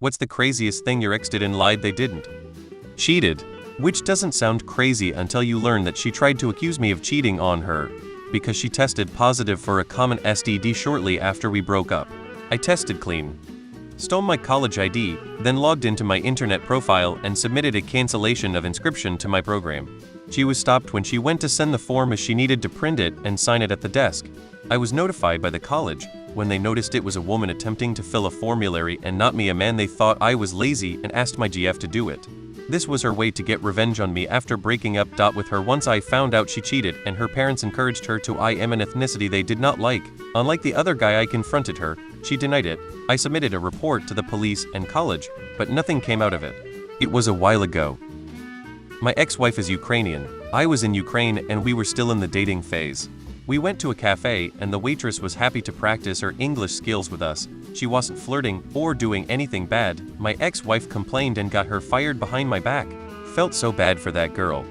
What's the craziest thing your ex did and lied they didn't? Cheated. Which doesn't sound crazy until you learn that she tried to accuse me of cheating on her because she tested positive for a common STD shortly after we broke up. I tested clean. Stole my college ID, then logged into my internet profile and submitted a cancellation of inscription to my program. She was stopped when she went to send the form as she needed to print it and sign it at the desk. I was notified by the college. When they noticed it was a woman attempting to fill a formulary and not me a man, they thought I was lazy and asked my GF to do it. This was her way to get revenge on me after breaking up with her once I found out she cheated, and her parents encouraged her to am an ethnicity they did not like. Unlike the other guy I confronted her, she denied it. I submitted a report to the police and college, but nothing came out of it. It was a while ago. My ex-wife is Ukrainian. I was in Ukraine and we were still in the dating phase. We went to a cafe and the waitress was happy to practice her English skills with us. She wasn't flirting or doing anything bad. My ex-wife complained and got her fired behind my back. Felt so bad for that girl.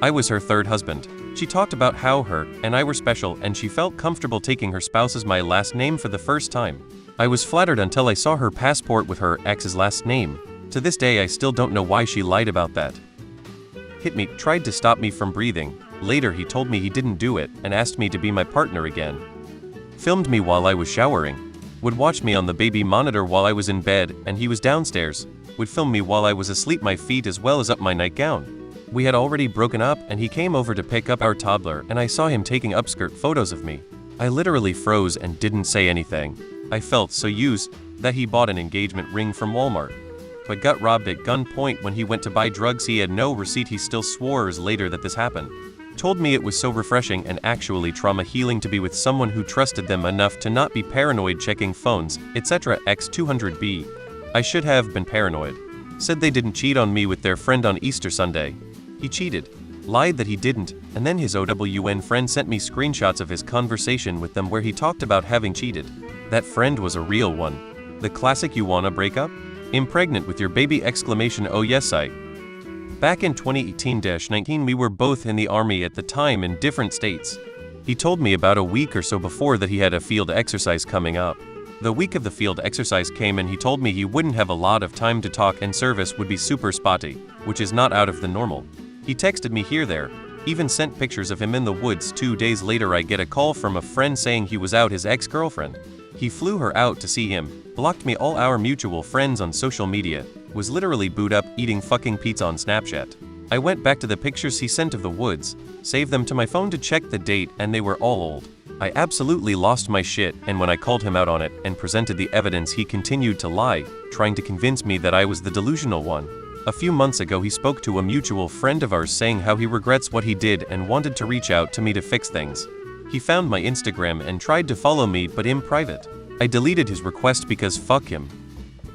I was her third husband. She talked about how her and I were special and she felt comfortable taking her spouse as my last name for the first time. I was flattered until I saw her passport with her ex's last name. To this day I still don't know why she lied about that. Hit me, tried to stop me from breathing. Later he told me he didn't do it and asked me to be my partner again. Filmed me while I was showering. Would watch me on the baby monitor while I was in bed and he was downstairs. Would film me while I was asleep, my feet as well as up my nightgown. We had already broken up and he came over to pick up our toddler and I saw him taking upskirt photos of me. I literally froze and didn't say anything. I felt so used that he bought an engagement ring from Walmart, but got robbed at gunpoint when he went to buy drugs. He had no receipt. He still swore later that this happened. Told me it was so refreshing and actually trauma healing to be with someone who trusted them enough to not be paranoid checking phones, etc. X200B. I should have been paranoid. Said they didn't cheat on me with their friend on Easter Sunday. He cheated. Lied that he didn't, and then his OWN friend sent me screenshots of his conversation with them where he talked about having cheated. That friend was a real one. The classic "you wanna break up? Impregnant with your baby!" Oh yes I. Back in 2018-19 we were both in the army at the time in different states. He told me about a week or so before that he had a field exercise coming up. The week of the field exercise came and he told me he wouldn't have a lot of time to talk and service would be super spotty, which is not out of the normal. He texted me here there, even sent pictures of him in the woods. 2 days later I get a call from a friend saying he was out his ex-girlfriend. He flew her out to see him, blocked me all our mutual friends on social media, was literally booed up eating fucking pizza on Snapchat. I went back to the pictures he sent of the woods, saved them to my phone to check the date, and they were all old. I absolutely lost my shit, and when I called him out on it and presented the evidence he continued to lie, trying to convince me that I was the delusional one. A few months ago he spoke to a mutual friend of ours saying how he regrets what he did and wanted to reach out to me to fix things. He found my Instagram and tried to follow me but in private. I deleted his request because fuck him.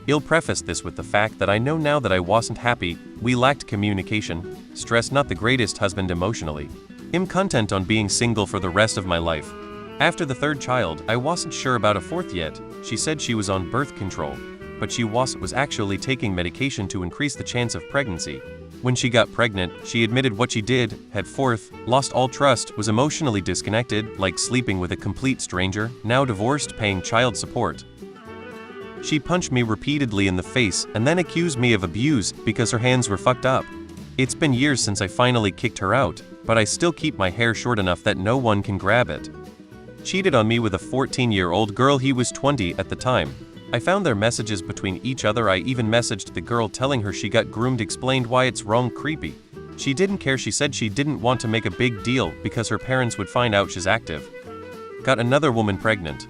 He'll preface this with the fact that I know now that I wasn't happy, we lacked communication, stress, not the greatest husband emotionally. I'm content on being single for the rest of my life. After the third child, I wasn't sure about a fourth yet. She said she was on birth control, but she was actually taking medication to increase the chance of pregnancy. When she got pregnant, she admitted what she did, had fourth, lost all trust, was emotionally disconnected, like sleeping with a complete stranger, now divorced, paying child support. She punched me repeatedly in the face and then accused me of abuse because her hands were fucked up. It's been years since I finally kicked her out, but I still keep my hair short enough that no one can grab it. Cheated on me with a 14-year-old girl. He was 20 at the time. I found their messages between each other. I even messaged the girl telling her she got groomed, explained why it's wrong, creepy. She didn't care. She said she didn't want to make a big deal because her parents would find out she's active. Got another woman pregnant.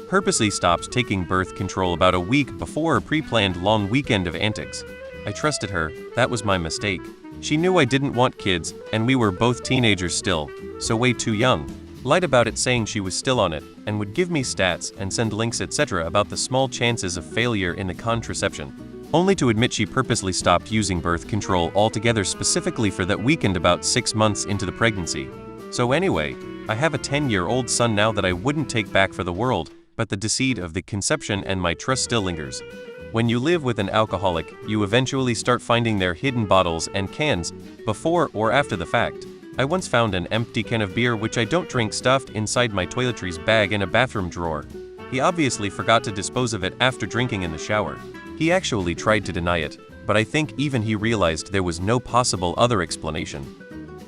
Purposely stopped taking birth control about a week before a pre-planned long weekend of antics. I trusted her, that was my mistake. She knew I didn't want kids, and we were both teenagers still, so way too young. Lied about it saying she was still on it, and would give me stats and send links etc. about the small chances of failure in the contraception. Only to admit she purposely stopped using birth control altogether specifically for that weekend about 6 months into the pregnancy. So anyway, I have a 10-year-old son now that I wouldn't take back for the world, but the deceit of the conception and my trust still lingers. When you live with an alcoholic, you eventually start finding their hidden bottles and cans, before or after the fact. I once found an empty can of beer which I don't drink stuffed inside my toiletries bag in a bathroom drawer. He obviously forgot to dispose of it after drinking in the shower. He actually tried to deny it, but I think even he realized there was no possible other explanation.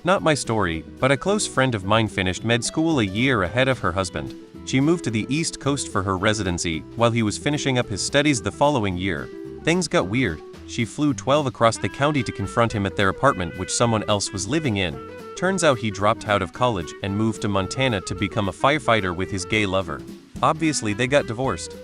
Not my story, but a close friend of mine finished med school a year ahead of her husband. She moved to the East Coast for her residency while he was finishing up his studies the following year. Things got weird. She flew 12 across the county to confront him at their apartment which someone else was living in. Turns out he dropped out of college and moved to Montana to become a firefighter with his gay lover. Obviously they got divorced.